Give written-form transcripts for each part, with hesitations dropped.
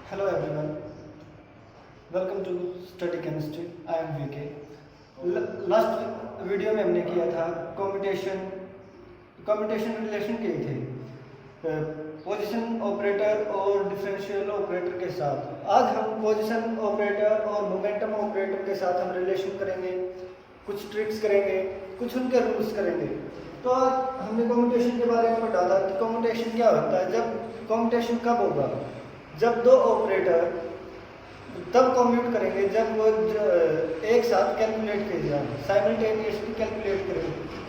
Hello everyone, welcome to Study Chemistry. I am VK. Last video में हमने किया था कम्यूटेशन रिलेशन किए थे पोजीशन ऑपरेटर और डिफरेंशियल ऑपरेटर के साथ। आज हम पोजीशन ऑपरेटर और मोमेंटम ऑपरेटर के साथ हम रिलेशन करेंगे, कुछ ट्रिक्स करेंगे, कुछ उनके रूल्स करेंगे। तो आज हमने कम्यूटेशन के बारे में पढ़ा था कि कम्यूटेशन क्या होता है। जब कम्यूटेशन कब होगा, जब दो ऑपरेटर तब कम्यूट करेंगे जब वो एक साथ कैलकुलेट किए जाए, साइमल्टेनियसली कैलकुलेट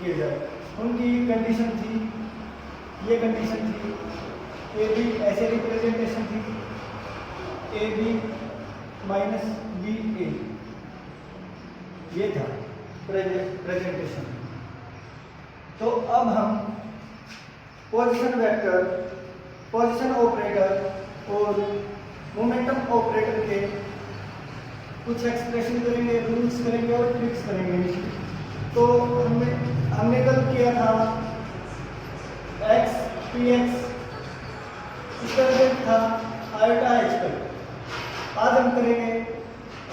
किए जाए। उनकी कंडीशन थी, ये कंडीशन थी, ए बी ऐसे रिप्रेजेंटेशन थी, ए बी माइनस बी ए, ये था प्रेजेंटेशन। तो अब हम पोजीशन वेक्टर, पोजीशन ऑपरेटर और मोमेंटम ऑपरेटर के कुछ एक्सप्रेशन करेंगे, रूल्स करेंगे और ट्रिक्स करेंगे। तो हमने कल किया था x px, इसका रिजल्ट था आयोटा h पर। आज हम करेंगे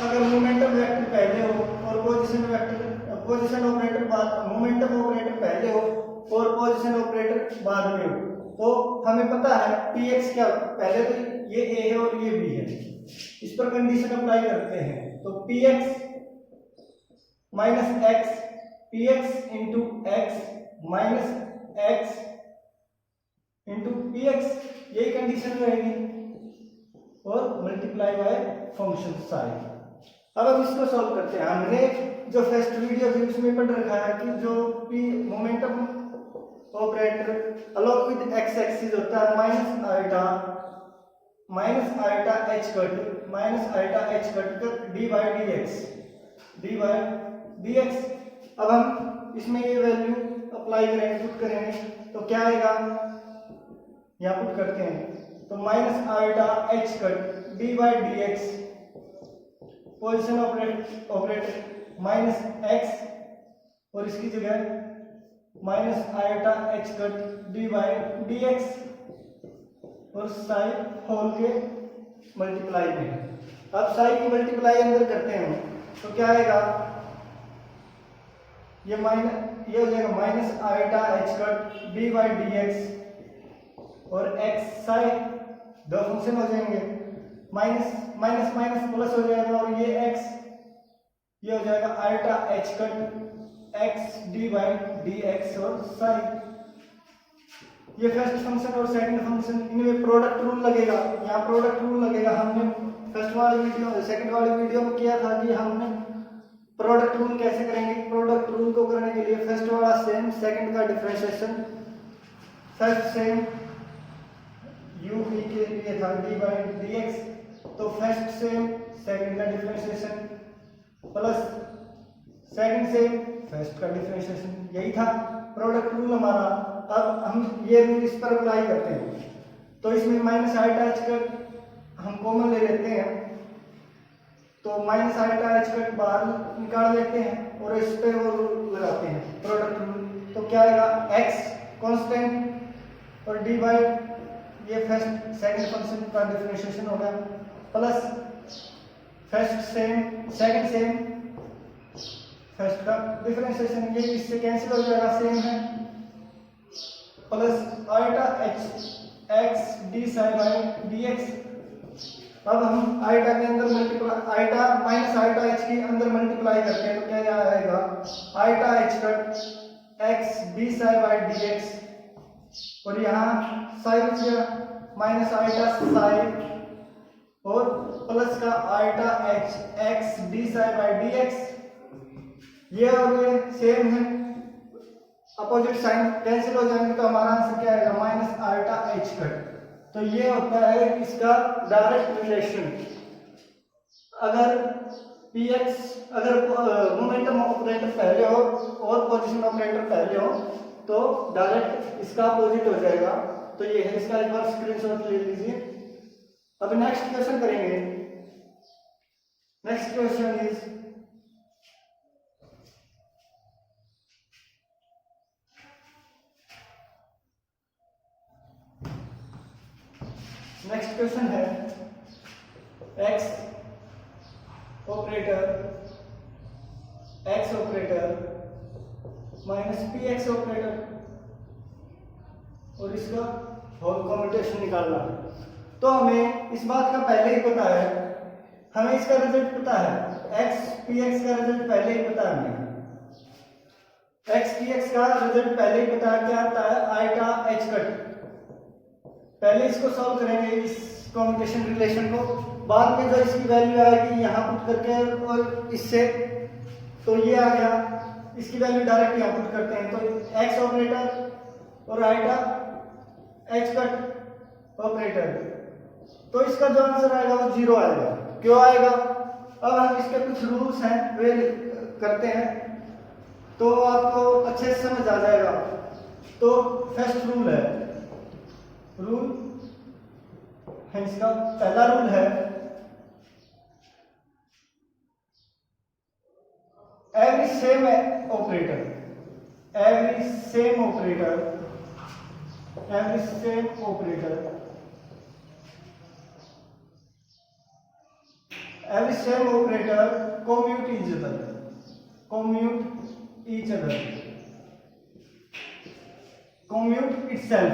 अगर मोमेंटम वेक्टर पहले हो और पोजीशन ऑपरेटर बाद, मोमेंटम ऑपरेटर पहले हो और पोजीशन ऑपरेटर बाद में हो, तो हमें पता है px क्या, पहले तो ये a है और ये b है, इस पर कंडीशन अप्लाई करते हैं। तो px minus x, px into x minus x into px, यही कंडीशन रहेगी और मल्टीप्लाई बाय फंक्शन साइन। अब हम इसको सॉल्व करते हैं। हमने जो फर्स्ट वीडियो थी उसमें पढ़ रखा है कि जो p momentum operator along with x axis होता है minus iota h cut, minus iota h cut कर डी बाई डी एक्स। अब हम इसमें ये वैल्यू अप्लाई करेंगे, पुट करेंगे, तो क्या आएगा, यहाँ पुट करते हैं। तो minus iota h cut D by D x, position operator minus x और इसकी जगह minus iota h cut D by D X और साइन होल के मल्टीप्लाई में। अब साइन की मल्टीप्लाई अंदर करते हैं तो क्या आएगा, ये हो जाएगा minus iota h cut D by D X और x साइन, दो फंक्शन हो जाएंगे, माइनस माइनस माइनस प्लस हो जाएगा और ये x, ये हो जाएगा iota h cut x D by D X और साइन। ये फर्स्ट फंक्शन और सेकंड फंक्शन, इनमें प्रोडक्ट रूल लगेगा, यहाँ प्रोडक्ट रूल लगेगा। हमने सेकंड वाली वीडियो में किया था कि हमने प्रोडक्ट रूल कैसे करेंगे। प्रोडक्ट रूल को करने के लिए फर्स्ट वाला सेम, सेकंड का differentiation, first sem u v के लिए था d बाई डी एक्स, तो फर्स्ट सेम सेकंड का differentiation plus second same first का डिफरेंशिएशन, यही था प्रोडक्ट रूल हमारा। अब हम ये रूल इस पर अप्लाई करते हैं, तो इसमें माइनस आयोटा h कट हम कॉमन ले लेते हैं, तो माइनस आयोटा h कट बाहर निकाल लेते हैं और इस पे वो रूल लगाते हैं, प्रोडक्ट रूल। तो क्या आएगा, x कांस्टेंट और d बाई ये फर्स्ट सेकंड फंक्शन का डिफरेंशिएशन हो गया, plus first same second same first का डिफरेंशिएशन, ये इससे कैंसिल हो जाएगा, सेम है, plus iota h x d sine by D X. अब हम आयोटा के अंदर multiply, iota minus iota h के अंदर मल्टीप्लाई करते हैं तो क्या आएगा, iota h cut x d sine by D X और यहाँ साइन किया माइनस आयोटा साइन और प्लस का iota h x d sine by D X, ये और ये सेम है, अपोजिट साइन कैंसिल हो जाएंगे तो हमारा आंसर क्या आएगा, माइनस आयोटा h कट। तो ये होता है इसका डायरेक्ट रिलेशन। अगर मोमेंटम ऑपरेटर पहले हो और पोजीशन ऑपरेटर पहले हो तो डायरेक्ट इसका अपोजिट हो जाएगा। तो ये है, इसका एक बार स्क्रीनशॉट ले लीजिए। अब नेक्स्ट क्वेश्चन करेंगे। Next question is next question है X operator minus P X operator, और इसका होल कॉम्यूटेशन निकालना है। तो हमें इस बात का पहले ही पता है, हमें इसका रिजल्ट पता है, एक्स पी एक्स का रिजल्ट पहले ही पता है हमें, एक्स पी एक्स का रिजल्ट पहले ही पता है, क्या आता है आइटा एच कट। पहले इसको सॉल्व करेंगे इस कॉम्यूटेशन रिलेशन को, बाद में जो इसकी वैल्यू आएगी यहाँ पुट करके और इससे, तो ये आ गया, इसकी वैल्यू डायरेक्ट यहाँ पुट करते हैं, तो एक्स ऑपरेटर और आइटा एच कट ऑपरेटर, तो इसका जो आंसर आएगा वो 0 आएगा। क्यों आएगा? अब हम इसके कुछ रूल्स हैं वे करते हैं तो आपको अच्छे से समझ आ जाएगा। तो फर्स्ट रूल है, इसका पहला रूल है every same operator commute itself,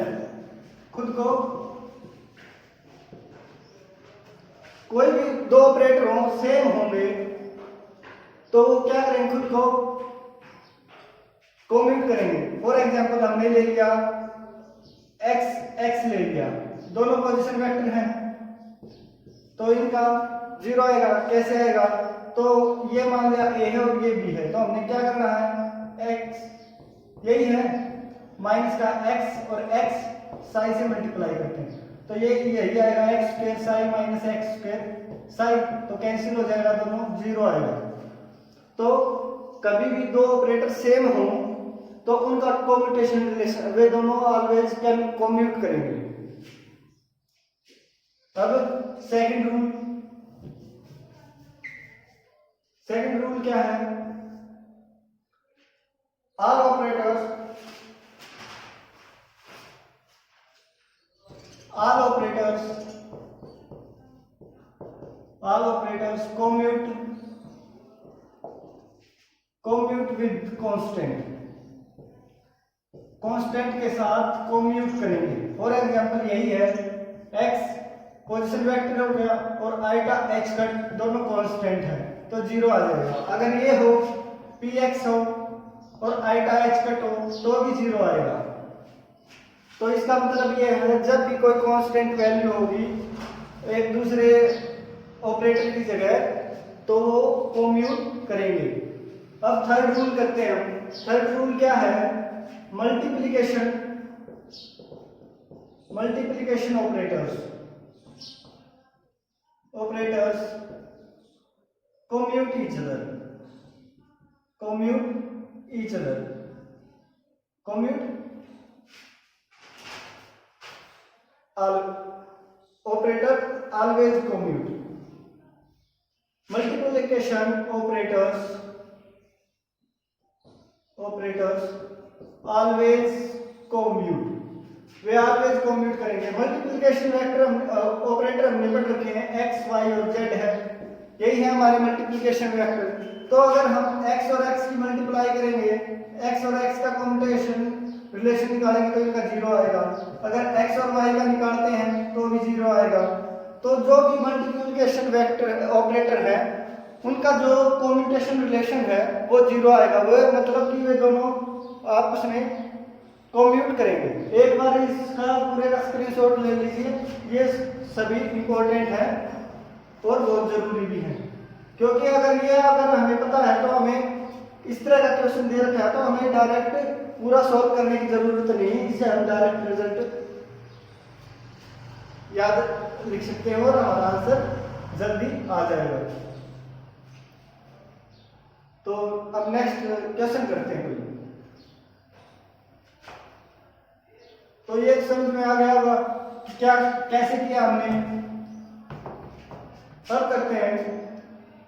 खुद को, कोई भी दो ऑपरेटर हो सेम होंगे तो वो क्या करेंगे, खुद को कम्यूट करेंगे। फॉर एग्जांपल हमने ले लिया एक्स ले लिया, दोनों पोजीशन वेक्टर हैं तो इनका 0 आएगा। कैसे आएगा? तो ये मान लिया ए है और ये बी है, तो हमने क्या करना है, एक्स यही है माइनस का एक्स और एक्स साई से मल्टीप्लाई करते हैं, तो ये यही आएगा x square Sai minus x square Sai, तो कैंसिल हो जाएगा, दोनों 0 आएगा। तो कभी भी दो ऑपरेटर सेम हो तो उनका कम्यूटेशन रिलेशन, वे दोनों ऑलवेज कैन कम्यूट करेंगे। अब सेकंड रूल क्या है, all operators commute with constant के साथ कम्यूट करेंगे। फॉर एग्जांपल यही है, x पोजीशन वेक्टर हो गया और आइटा h कट दोनों कांस्टेंट है तो 0 आ जाएगा। अगर ये हो px हो और आइटा h कट हो तो भी 0 आएगा। तो इसका मतलब ये है, जब भी कोई कांस्टेंट वैल्यू होगी एक दूसरे ऑपरेटर की जगह तो वो कम्यूट करेंगे। अब थर्ड रूल करते हैं हम। थर्ड रूल क्या है, multiplication operators commute each other operator always commute, multiplication operators always commute, वे ऑलवेज कम्यूट करेंगे। मल्टीप्लिकेशन वेक्टर ऑपरेटर हमने पढ़ रखे हैं, x y और z है, यही है हमारे मल्टीप्लिकेशन वेक्टर। तो अगर हम x और x की मल्टीप्लाई करेंगे, x और x का कम्यूटेशन रिलेशन निकालेंगे तो इनका 0 आएगा। अगर x और y का निकालते हैं तो भी 0 आएगा। तो जो भी मल्टीप्लिकेशन वेक्टर ऑपरेटर है उनका जो कम्यूटेशन रिलेशन है वो 0 आएगा। वो मतलब कि वे दोनों आपस में कम्यूट करेंगे। एक बार इसका पूरे का स्क्रीनशॉट ले लीजिए, ये सभी इंपॉर्टेंट है और बहुत जरूरी भी है, क्योंकि अगर हमें पता है तो हमें इस तरह का क्वेश्चन दे रखा है तो हमें डायरेक्ट पूरा सॉल्व करने की जरूरत नहीं, इससे हम डायरेक्ट रिजल्ट याद लिख सकते हैं और हमारा आंसर जल्दी आ जाएगा। तो अब नेक्स्ट क्वेश्चन करते हैं कोई। तो ये समझ में आ गया होगा कि क्या कैसे किया हमने। अब करते हैं,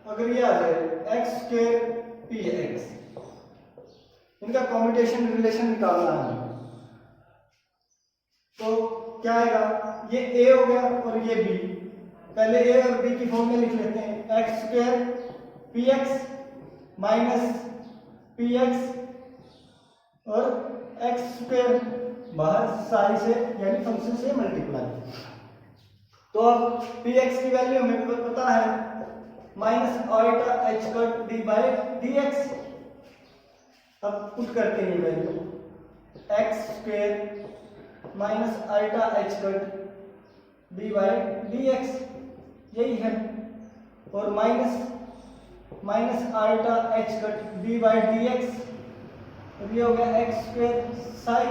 अगर ये आ जाए x स्क्वायर px, इनका कम्यूटेशन रिलेशन निकालना है तो क्या आएगा, ये a हो गया और ये b, पहले ए और बी की फॉर्म में लिख लेते हैं, x square P x minus P x और एक्स स्क्वायर बाहर साई से यानी फंक्शन से मल्टीप्लाई। तो अब पी एक्स की वैल्यू हमें पता है minus iota H cut D by D X. अब पुट करते हैं ये value, X square minus iota H cut D by D X, यही है, और minus iota H cut D by D X, अब ये हो गया एक्स स्क्वायर साई।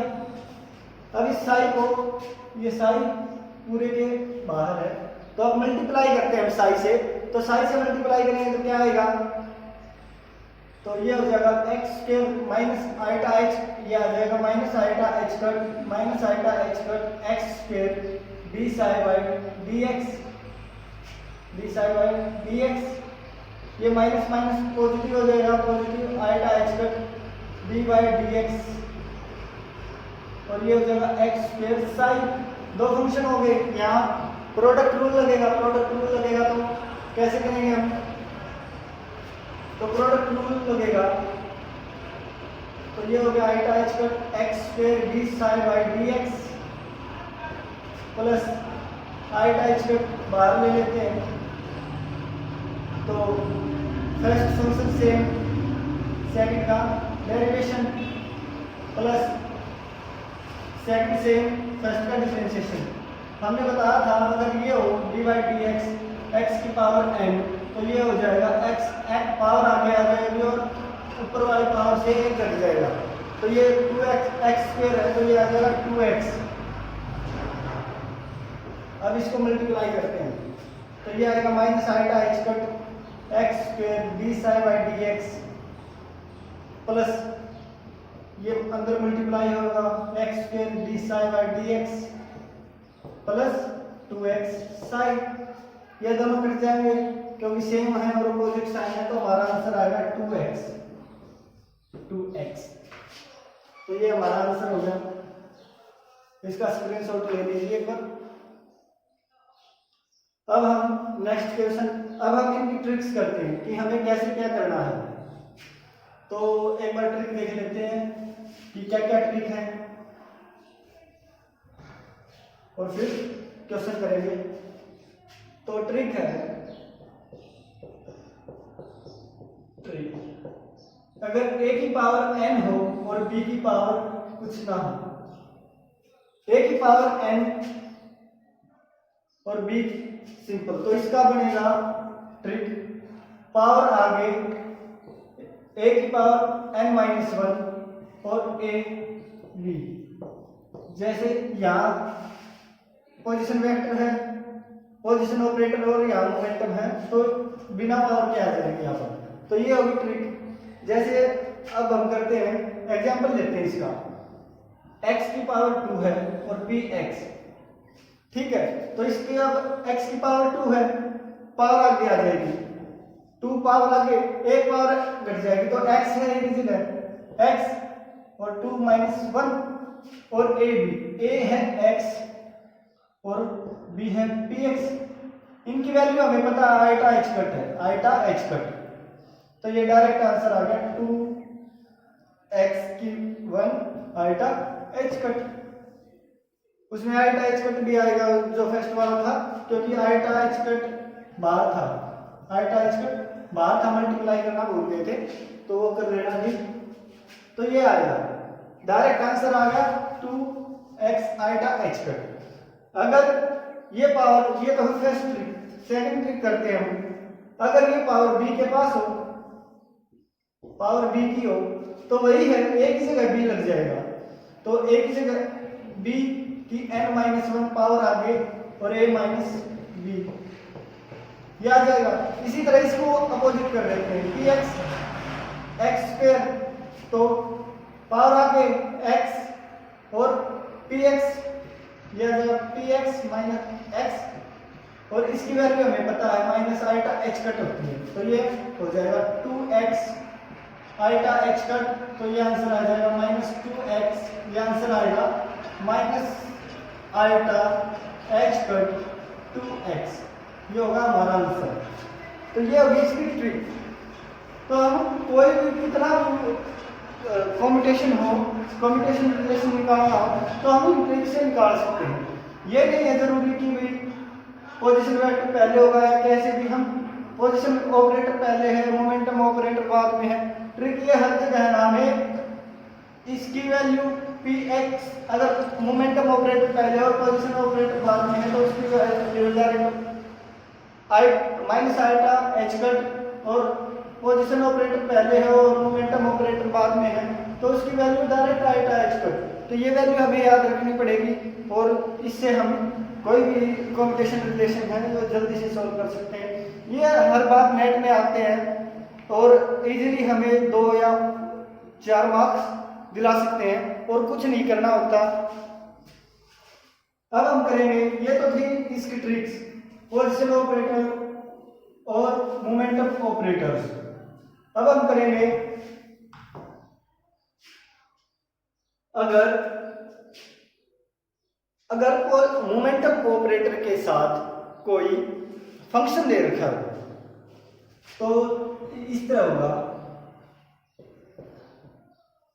अब इस साई को, ये साई पूरे के बाहर है, तो अब मल्टीप्लाई करते हैं हम साई से, तो साई से मल्टीप्लाई करेंगे तो क्या आएगा, तो ये हो जाएगा X square minus iota H, ये आ जाएगा minus iota H cut minus iota H cut X square D psi by D X, D psi by D X, ये माइनस माइनस पॉजिटिव हो जाएगा, positive iota H cut D by D X, और ये हो जाएगा X square Sai. दो function हो गए, यहाँ प्रोडक्ट रूल लगेगा, प्रोडक्ट रूल लगेगा तो कैसे करेंगे हम, तो प्रोडक्ट रूल लगेगा, तो ये हो गया iota H cut X square D psi by D X plus iota H cut बाहर ले लेते हैं, तो फर्स्ट फंक्शन सेम, सेकंड का derivation plus second same, first का डिफरेंशिएशन। हमने बताया था अगर ये हो D by D X X की पावर एन, तो ये हो जाएगा एक्स पावर आगे आ जाएगी और ऊपर वाले पावर से एक घट जाएगा, तो ये 2x एक्स स्क्वायर है, तो ये आ जाएगा 2x। अब इसको मल्टीप्लाई करते हैं, तो ये आएगा minus iota H cut X square D psi by D X plus ये अंदर मल्टीप्लाई होगा X square D psi by D X plus 2x psi, ये दोनों कट जाएंगे क्योंकि सेम है और अपोजिट साइन है, तो हमारा आंसर आएगा 2x। तो ये हमारा आंसर हो गया, इसका स्क्रीनशॉट ले लीजिए एक बार। अब हम नेक्स्ट क्वेश्चन, अब हम इनकी ट्रिक्स करते हैं कि हमें कैसे क्या करना है। तो एक बार ट्रिक देख लेते हैं कि क्या क्या ट्रिक है और फिर क्वेश्चन करेंगे। तो ट्रिक है, ट्रिक अगर a की पावर n हो और b की पावर कुछ ना हो, a की पावर n और b सिंपल, तो इसका बनेगा ट्रिक पावर आगे a की पावर n माइनस 1 और a b, जैसे यहाँ पोजीशन वेक्टर है, पोजीशन ऑपरेटर और यहाँ मोमेंटम है, तो बिना पावर के आ जाएंगे यहाँ पर, तो ये होगी ट्रिक। जैसे अब हम करते हैं एग्जांपल लेते हैं इसका, x की पावर 2 है और p x, ठीक है, तो इसकी अब x की पावर 2 है, पावर आगे आ जाएगी, 2 पावर आगे एक पावर घट जाएगी, तो x है ये डिजिट है x और 2 माइनस 1 और a भी, a है x और b है px, इनकी वैल्यू हमें पता है आइटा एच कट है, आइटा एच कट, तो ये डायरेक्ट आंसर आ गया 2x की 1 आइटा एच कट। उसमें आइटा एच कट भी आएगा जो फर्स्ट वाला था, क्योंकि आइटा एच कट बाहर था, आइटा एच कट बाहर था, मल्टीप्लाई करना भूल गए थे तो वो कर लेना भी, तो ये आएगा डायरेक्ट आंसर आ गया 2x आइटा एच कट। अगर ये पावर, ये तो फर्स्ट ट्रिक, सेकंड ट्रिक करते हैं हम, अगर ये पावर b के पास हो, पावर b की हो, तो वही है a की जगह b लग जाएगा, तो a की जगह b की n-1 पावर आगे और a माइनस b ये आ जाएगा। इसी तरह इसको अपोजिट कर देते हैं, px x स्क्वायर, तो पावर आगे x और px ये आ जाएगा px माइनस x, और इसकी वैल्यू हमें पता है माइनस आइटा एच कट होती है, तो ये हो जाएगा 2x आइटा एच कट, तो ये आंसर आ जाएगा माइनस 2x, ये आंसर आएगा minus iota H cut 2x। ये होगा हमारा आंसर। तो ये होगी इसकी ट्रिक। तो हम कोई भी कितना कॉम्पिटिशन हो, कॉम्पिटिशन रिलेशन निकालना हो तो हम ट्रिक से निकाल सकते हैं। ये नहीं है जरूरी कि भाई पोजीशन वेक्टर पहले होगा या कैसे भी, हम पोजीशन ऑपरेटर पहले है, मोमेंटम ऑपरेटर बाद में है। ट्रिक ये हर जगह है, हमें इसकी वैल्यू px, अगर मोमेंटम ऑपरेटर पहले और पोजीशन ऑपरेटर बाद में है तो उसकी value direct i minus iota h cut, और पोजीशन ऑपरेटर पहले है और मोमेंटम ऑपरेटर बाद में है तो उसकी value direct iota h cut. तो ये वैल्यू हमें याद रखनी पड़ेगी और इससे हम कोई भी कॉम्पिटिशन रिलेशन है जो जल्दी से सॉल्व कर सकते हैं। ये हर बार नेट में आते हैं और इजीली हमें 2 या 4 मार्क्स दिला सकते हैं और कुछ नहीं करना होता। अब हम करेंगे, ये तो थी इसकी ट्रिक्स, पोजीशन ऑपरेटर और मोमेंटम ऑपरेटर्स। अब हम करेंगे अगर मोमेंटम ऑपरेटर के साथ कोई फंक्शन दे रखा हो तो इस तरह होगा,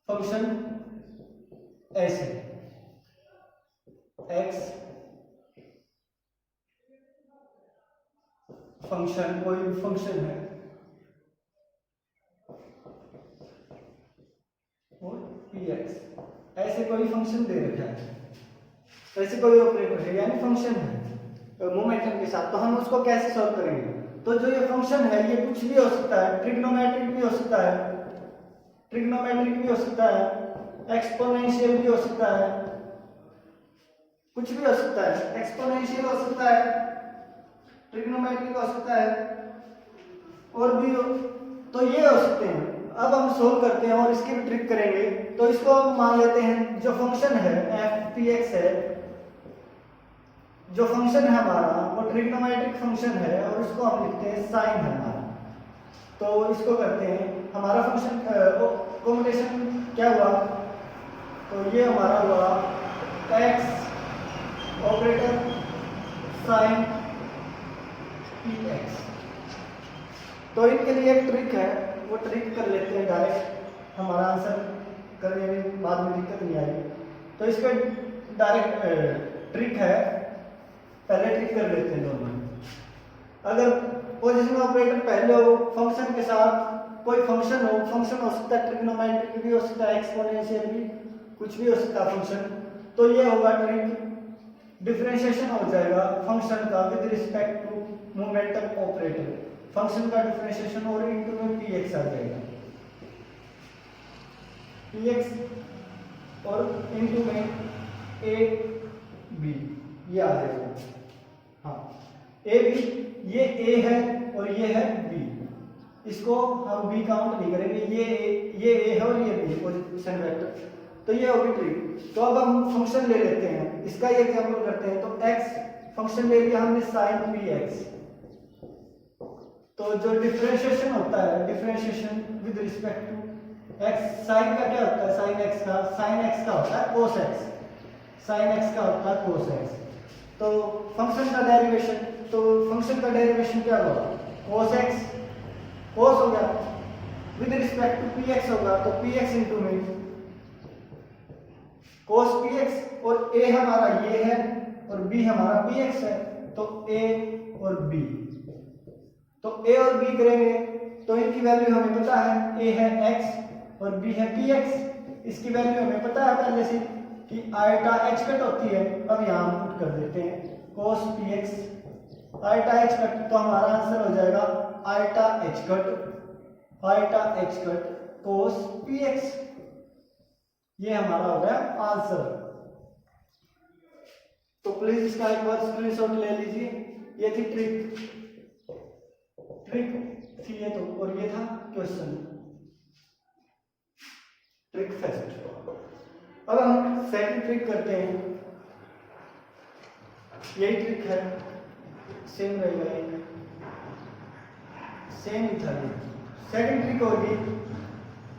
फंक्शन ऐसे x फंक्शन, कोई भी फंक्शन है और px, ऐसे कोई फंक्शन दे रखा है, ऐसे कोई ऑपरेटर है यानी फंक्शन है मोमेंटम के साथ। तो हम उसको कैसे सॉल्व करेंगे? तो जो ये फंक्शन है ये कुछ भी हो सकता है, ट्रिग्नोमेट्रिक भी हो सकता है, ट्रिग्नोमेट्रिक भी हो सकता है, एक्सपोनेंशियल भी हो सकता है, कुछ भी हो सकता है, एक्सपोनेंशियल हो सकता है, ट्रिग्नोमेट्रिक हो सकता है और भी हो, तो ये हो सकते हैं। अब हम सोल्व करते हैं और इसकी भी ट्रिक करेंगे। तो इसको हम मान लेते हैं जो फंक्शन है f px है, जो फंक्शन है हमारा वो ट्रिग्नोमेट्रिक फंक्शन है और इसको हम लिखते हैं साइन है हमारा। तो इसको करते हैं, हमारा फंक्शन कॉम्बिनेशन क्या हुआ, तो ये हमारा हुआ x ऑपरेटर साइन px। तो इनके लिए एक ट्रिक है, वो ट्रिक कर लेते हैं डायरेक्ट, हमारा आंसर करने में बाद में दिक्कत नहीं आएगी। तो इसका डायरेक्ट ट्रिक है, पहले ट्रिक कर लेते हैं दोनों। अगर पोजीशन ऑपरेटर पहले हो, फंक्शन के साथ कोई फंक्शन हो सकता है ट्रिग्नोमेट्रिक भी हो सकता है, एक्सपोनेंशियल भी, कुछ भी हो सकता है फंक्शन। तो ये होगा ट्रिक, डिफरेंशिएशन हो जाएगा फंक्शन का with respect to momentum operator, function का डिफरेंशिएशन और इनटू में px आ जाएगा, px और इनटू में a b, ये आ जाएगा। हाँ, a b, ये a है और ये है b, इसको हम b काउंट नहीं करेंगे, ये a है और ये b पोजीशन वेक्टर। तो ये होगी ट्रिक। तो अब हम फंक्शन ले लेते हैं, इसका ये एग्जांपल करते हैं। तो x फंक्शन ले लिया हमने sin px। तो जो डिफरेंशिएशन होता है, differentiation with respect to x, sine का क्या होता है, साइन x का, साइन x का होता है cos x, साइन x का होता है cos x। तो फंक्शन का डेरिवेशन, तो फंक्शन का डेरिवेशन क्या होगा, cos x, cos हो गया, विद रिस्पेक्ट टू px होगा, तो px इनटू में cos px, और a हमारा ये है और b हमारा px है, तो a और b, तो a और b करेंगे तो इनकी वैल्यू हमें पता है, a है x और b है px। इसकी वैल्यू हमें पता है पहले से कि आइटा h कट होती है। अब यहाँ हम पुट कर देते हैं cos px iota h cut, तो हमारा आंसर हो जाएगा iota h cut, iota h cut cos px। ये हमारा हो गया आंसर। तो प्लीज इसका एक बार स्क्रीनशॉट ले लीजिए। ये थी ट्रिक थी ये तो, और ये था क्वेश्चन, ट्रिक फर्स्ट। अब हम सेकंड ट्रिक करते हैं, यही ट्रिक है, सेम रहेगा, सेम ही था। सेकंड ट्रिक होगी,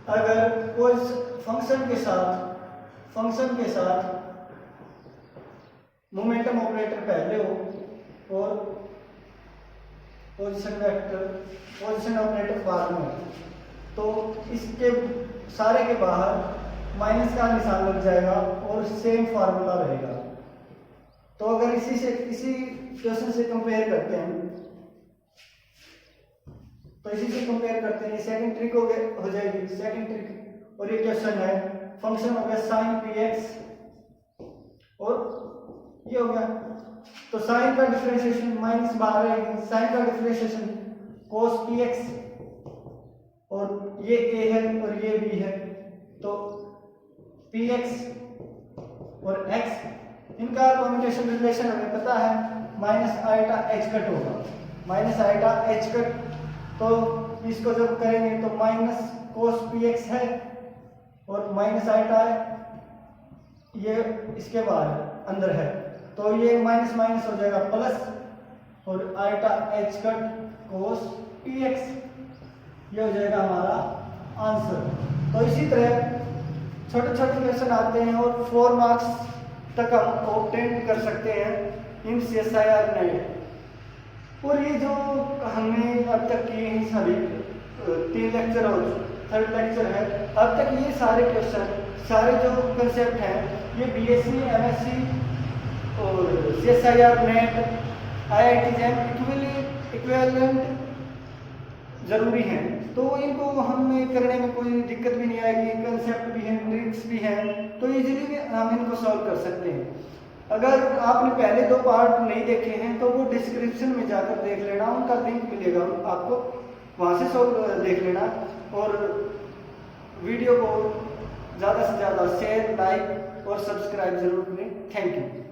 अगर कोई फंक्शन के साथ मोमेंटम ऑपरेटर पहले हो और पोजीशन वेक्टर, पोजीशन ऑपरेटर बाद में, तो इसके सारे के बाहर माइनस का निशान लग जाएगा और सेम फार्मूला रहेगा। तो अगर इसी क्वेश्चन से कंपेयर करते हैं, तो इसी से कंपेयर करते हैं, सेकंड ट्रिक हो जाएगी सेकंड ट्रिक। और ये क्वेश्चन है फंक्शन हो गया साइन पी एक्स और ये हो गया, तो साइन का डिफरेंशिएशन माइनस बाहर रहेगी, साइन का डिफरेंशिएशन cos पी एक्स, और ये a है और ये b है, तो पी एक्स और x इनका कम्यूटेशन रिलेशन हमें पता है, माइनस आइटा एच कट होगा, माइनस आइटा एच कट। तो इसको जब करेंगे तो माइनस cos पी एक्स है और माइनस आइटा ये इसके बाहर अंदर है, तो ये माइनस माइनस हो जाएगा प्लस, और iota H cut cos P X, ये हो जाएगा हमारा आंसर। तो इसी तरह छोटे छोटे क्वेश्चन आते हैं और 4 मार्क्स तक हम ऑब्टेन कर सकते हैं इन CSIR नेट। और ये जो हमने अब तक किए हैं सभी 3 लेक्चर और 3rd लेक्चर है, अब तक ये सारे क्वेश्चन, सारे जो कंसेप्ट हैं, ये BSc MSc और CSIR net IIT JAM equivalent जरूरी हैं, तो इनको हमें करने में कोई दिक्कत भी नहीं आएगी, कंसेप्ट भी हैं, ट्रिक्स भी हैं, तो इजीली हम इनको सॉल्व कर सकते हैं। अगर आपने पहले 2 पार्ट नहीं देखे हैं तो वो डिस्क्रिप्शन में जाकर देख लेना, उनका लिंक मिलेगा आपको, वहाँ से सॉल्व देख लेना। और वीडियो को ज़्यादा से ज़्यादा शेयर, लाइक और सब्सक्राइब जरूर करें। Thank you.